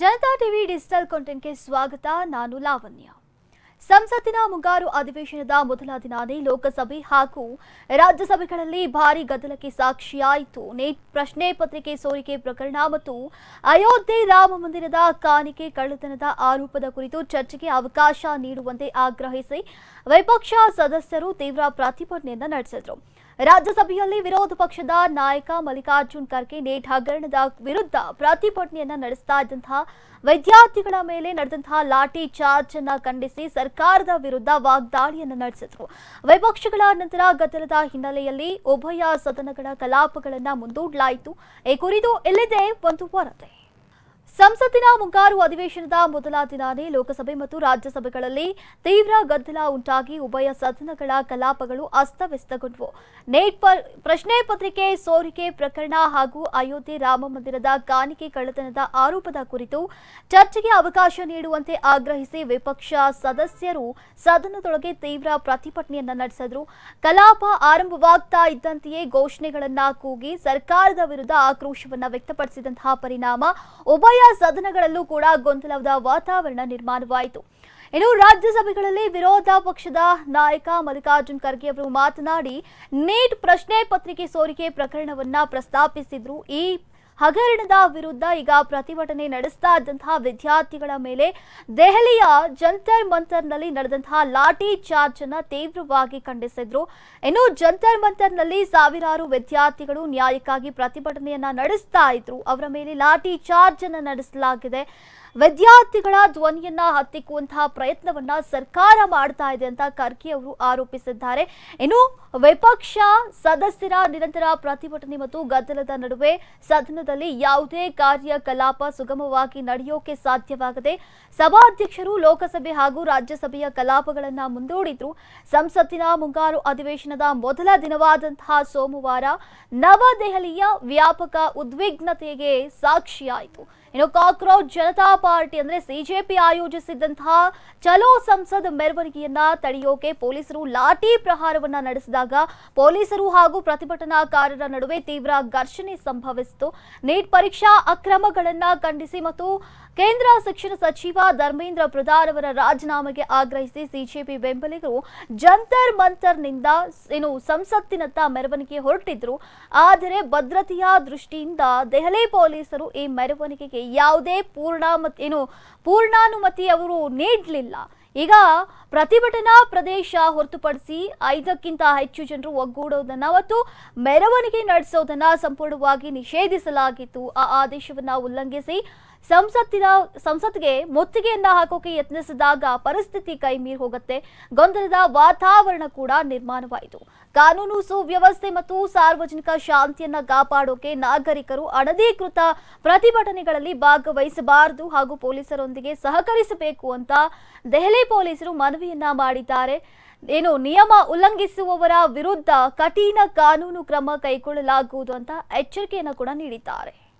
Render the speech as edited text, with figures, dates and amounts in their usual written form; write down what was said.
Janata TV digital ಕಾಂಟೆಂಟ್ಗೆ ಸ್ವಾಗತ. ನಾನು ಲಾವಣ್ಯ. ಸಂಸತ್ತಿನ ಮುಂಗಾರು ಅಧಿವೇಶನದ ಮೊದಲ ದಿನಾನೇ ಲೋಕಸಭೆ ಹಾಗೂ ರಾಜ್ಯಸಭೆಗಳಲ್ಲಿ ಭಾರೀ ಗದ್ದಲಕ್ಕೆ ಸಾಕ್ಷಿಯಾಯಿತು. ನೀಟ್ ಪ್ರಶ್ನೆ ಪತ್ರಿಕೆ ಸೋರಿಕೆ ಪ್ರಕರಣ ಮತ್ತು ಅಯೋಧ್ಯೆ ರಾಮ ಮಂದಿರದ ಕಾಣಿಕೆ ಕಳ್ಳತನದ ಆರೋಪದ ಕುರಿತು ಚರ್ಚೆಗೆ ಅವಕಾಶ ನೀಡುವಂತೆ ಆಗ್ರಹಿಸಿ ವಿಪಕ್ಷ ಸದಸ್ಯರು ತೀವ್ರ ಪ್ರತಿಭಟನೆಯನ್ನು ನಡೆಸಿದರು. ರಾಜ್ಯಸಭೆಯಲ್ಲಿ ವಿರೋಧ ಪಕ್ಷದ ನಾಯಕ ಮಲ್ಲಿಕಾರ್ಜುನ್ ಖರ್ಗೆ ನೀಟ್ ಹಗರಣದ ವಿರುದ್ಧ ಪ್ರತಿಭಟನೆಯನ್ನ ನಡೆಸ್ತಾ ಇದ್ದಂತಹ ವಿದ್ಯಾರ್ಥಿಗಳ ಮೇಲೆ ನಡೆದಂತಹ ಲಾಠಿ ಚಾರ್ಜ್ ಅನ್ನ ಖಂಡಿಸಿ ಸರ್ಕಾರದ ವಿರುದ್ಧ ವಾಗ್ದಾಳಿಯನ್ನು ನಡೆಸಿದರು. ವಿಪಕ್ಷಗಳ ನಂತರ ಗದ್ದಲದ ಹಿನ್ನೆಲೆಯಲ್ಲಿ ಉಭಯ ಸದನಗಳ ಕಲಾಪಗಳನ್ನು ಮುಂದೂಡಲಾಯಿತು. ಈ ಕುರಿತು ಇಲ್ಲಿದೆ ಒಂದು ವರದಿ. ಸಂಸತ್ತಿನ ಮುಂಗಾರು ಅಧಿವೇಶನದ ಮೊದಲ ದಿನಾನೇ ಲೋಕಸಭೆ ಮತ್ತು ರಾಜ್ಯಸಭೆಗಳಲ್ಲಿ ತೀವ್ರ ಗದ್ದಲ ಉಂಟಾಗಿ ಉಭಯ ಸದನಗಳ ಕಲಾಪಗಳು ಅಸ್ತವ್ಯಸ್ತಗೊಂಡವು. ನೀಟ್ ಪ್ರಶ್ನೆ ಪತ್ರಿಕೆ ಸೋರಿಕೆ ಪ್ರಕರಣ ಹಾಗೂ ಅಯೋಧ್ಯೆ ರಾಮ ಮಂದಿರದ ಕಾಣಿಕೆ ಕಳ್ಳತನದ ಆರೋಪದ ಕುರಿತು ಚರ್ಚೆಗೆ ಅವಕಾಶ ನೀಡುವಂತೆ ಆಗ್ರಹಿಸಿ ವಿಪಕ್ಷ ಸದಸ್ಯರು ಸದನದೊಳಗೆ ತೀವ್ರ ಪ್ರತಿಭಟನೆಯನ್ನ ನಡೆಸಿದರು. ಕಲಾಪ ಆರಂಭವಾಗ್ತಾ ಇದ್ದಂತೆಯೇ ಘೋಷಣೆಗಳನ್ನ ಕೂಗಿ ಸರ್ಕಾರದ ವಿರುದ್ಧ ಆಕ್ರೋಶವನ್ನ ವ್ಯಕ್ತಪಡಿಸಿದಂತಹ ಪರಿಣಾಮ ಉಭಯ ಸದನಗಳಲ್ಲೂ ಕೂಡ ಗೊಂದಲದ ವಾತಾವರಣ ನಿರ್ಮಾಣವಾಯಿತು. ಇನ್ನು ರಾಜ್ಯಸಭೆಗಳಲ್ಲಿ ವಿರೋಧ ಪಕ್ಷದ ನಾಯಕ ಮಲ್ಲಿಕಾರ್ಜುನ್ ಖರ್ಗೆ ಅವರು ಮಾತನಾಡಿ ನೀಟ್ ಪ್ರಶ್ನೆ ಪತ್ರಿಕೆ ಸೋರಿಕೆ ಪ್ರಕರಣವನ್ನ ಪ್ರಸ್ತಾಪಿಸಿದ್ರು. ಈ ಹಗರಣದ ವಿರುದ್ಧ ಈಗ ಪ್ರತಿಭಟನೆ ನಡೆಸ್ತಾ ಇದ್ದಂತಹ ವಿದ್ಯಾರ್ಥಿಗಳ ಮೇಲೆ ದೆಹಲಿಯ ಜಂತರ್ ಮಂತರ್ನಲ್ಲಿ ನಡೆದಂತಹ ಲಾಠಿ ಚಾರ್ಜ್ ಅನ್ನ ತೀವ್ರವಾಗಿ ಖಂಡಿಸಿದ್ರು. ಇನ್ನು ಜಂತರ್ ಮಂತರ್ನಲ್ಲಿ ಸಾವಿರಾರು ವಿದ್ಯಾರ್ಥಿಗಳು ನ್ಯಾಯಕ್ಕಾಗಿ ಪ್ರತಿಭಟನೆಯನ್ನ ನಡೆಸ್ತಾ ಇದ್ರು. ಅವರ ಮೇಲೆ ಲಾಠಿ ಚಾರ್ಜ್ ಅನ್ನ ನಡೆಸಲಾಗಿದೆ. ವಿದ್ಯಾರ್ಥಿಗಳ ಧ್ವನಿಯನ್ನ ಹತ್ತಿಕ್ಕುವಂತಹ ಪ್ರಯತ್ನವನ್ನ ಸರ್ಕಾರ ಮಾಡ್ತಾ ಇದೆ ಅಂತ ಖರ್ಗೆ ಅವರು ಆರೋಪಿಸಿದ್ದಾರೆ. ಇನ್ನು ವಿಪಕ್ಷ ಸದಸ್ಯರ ನಿರಂತರ ಪ್ರತಿಭಟನೆ ಮತ್ತು ಗದ್ದಲದ ನಡುವೆ ಸದನದಲ್ಲಿ ಯಾವುದೇ ಕಾರ್ಯಕಲಾಪ ಸುಗಮವಾಗಿ ನಡೆಯೋಕೆ ಸಾಧ್ಯವಾಗದೆ ಸಭಾಧ್ಯಕ್ಷರು ಲೋಕಸಭೆ ಹಾಗೂ ರಾಜ್ಯಸಭೆಯ ಕಲಾಪಗಳನ್ನ ಮುಂದೂಡಿದ್ರು. ಸಂಸತ್ತಿನ ಮುಂಗಾರು ಅಧಿವೇಶನದ ಮೊದಲ ದಿನವಾದಂತಹ ಸೋಮವಾರ ನವದೆಹಲಿಯ ವ್ಯಾಪಕ ಉದ್ವಿಗ್ನತೆಗೆ ಸಾಕ್ಷಿಯಾಯಿತು. ಇನ್ನು ಕಾಕ್ರೋಚ್ ಜನತಾ ಪಾರ್ಟಿ ಅಂದ್ರೆ ಸಿಜೆಪಿ ಆಯೋಜಿಸಿದ್ದಂತಹ ಚಲೋ ಸಂಸದ್ ಮೆರವಣಿಗೆಯನ್ನ ತಡೆಯೋಕೆ ಪೊಲೀಸರು ಲಾಠಿ ಪ್ರಹಾರವನ್ನ ನಡೆಸಿದಾಗ ಪೊಲೀಸರು ಹಾಗೂ ಪ್ರತಿಭಟನಾಕಾರರ ನಡುವೆ ತೀವ್ರ ಘರ್ಷಣೆ ಸಂಭವಿಸಿತು. ನೀಟ್ ಪರೀಕ್ಷಾ ಅಕ್ರಮಗಳನ್ನ ಖಂಡಿಸಿ ಮತ್ತು ಕೇಂದ್ರ ಶಿಕ್ಷಣ ಸಚಿವ ಧರ್ಮೇಂದ್ರ ಪ್ರಧಾನ್ ಅವರ ರಾಜೀನಾಮೆಗೆ ಆಗ್ರಹಿಸಿ ಸಿಜೆಪಿ ಬೆಂಬಲಿಗರು ಜಂತರ್ ಮಂತರ್ನಿಂದ ಸಂಸತ್ತಿನತ್ತ ಮೆರವಣಿಗೆ ಹೊರಟಿದ್ರು. ಆದರೆ ಭದ್ರತೆಯ ದೃಷ್ಟಿಯಿಂದ ದೆಹಲಿ ಪೊಲೀಸರು ಈ ಮೆರವಣಿಗೆಗೆ ಯಾವುದೇ ಪೂರ್ಣಾನುಮತಿ ಅವರು ನೀಡಲಿಲ್ಲ. ಈಗ ಪ್ರತಿಭಟನಾ ಪ್ರದೇಶ ಹೊರತುಪಡಿಸಿ 5ಕ್ಕಿಂತ ಹೆಚ್ಚು ಜನರು ಒಗ್ಗೂಡೋದನ್ನ ಮತ್ತು ಮೆರವಣಿಗೆ ನಡೆಸೋದನ್ನ ಸಂಪೂರ್ಣವಾಗಿ ನಿಷೇಧಿಸಲಾಗಿತ್ತು. ಆ ಆದೇಶವನ್ನ ಉಲ್ಲಂಘಿಸಿ ಸಂಸತ್ಗೆ ಮುತ್ತಿಗೆಯನ್ನ ಹಾಕೋಕೆ ಯತ್ನಿಸಿದಾಗ ಪರಿಸ್ಥಿತಿ ಕೈ ಮೀರಿ ಹೋಗುತ್ತೆ. ಗೊಂದಲದ ವಾತಾವರಣ ಕೂಡ ನಿರ್ಮಾಣವಾಯಿತು. ಕಾನೂನು ಸುವ್ಯವಸ್ಥೆ ಮತ್ತು ಸಾರ್ವಜನಿಕ ಶಾಂತಿಯನ್ನ ಕಾಪಾಡೋಕೆ ನಾಗರಿಕರು ಅನಧಿಕೃತ ಪ್ರತಿಭಟನೆಗಳಲ್ಲಿ ಭಾಗವಹಿಸಬಾರದು ಹಾಗೂ ಪೊಲೀಸರೊಂದಿಗೆ ಸಹಕರಿಸಬೇಕು ಅಂತ ದೆಹಲಿ ಪೊಲೀಸರು ಮನವಿಯನ್ನ ಮಾಡಿದ್ದಾರೆ. ನಿಯಮ ಉಲ್ಲಂಘಿಸುವವರ ವಿರುದ್ಧ ಕಠಿಣ ಕಾನೂನು ಕ್ರಮ ಕೈಗೊಳ್ಳಲಾಗುವುದು ಅಂತ ಎಚ್ಚರಿಕೆಯನ್ನು ಕೂಡ ನೀಡಿದ್ದಾರೆ.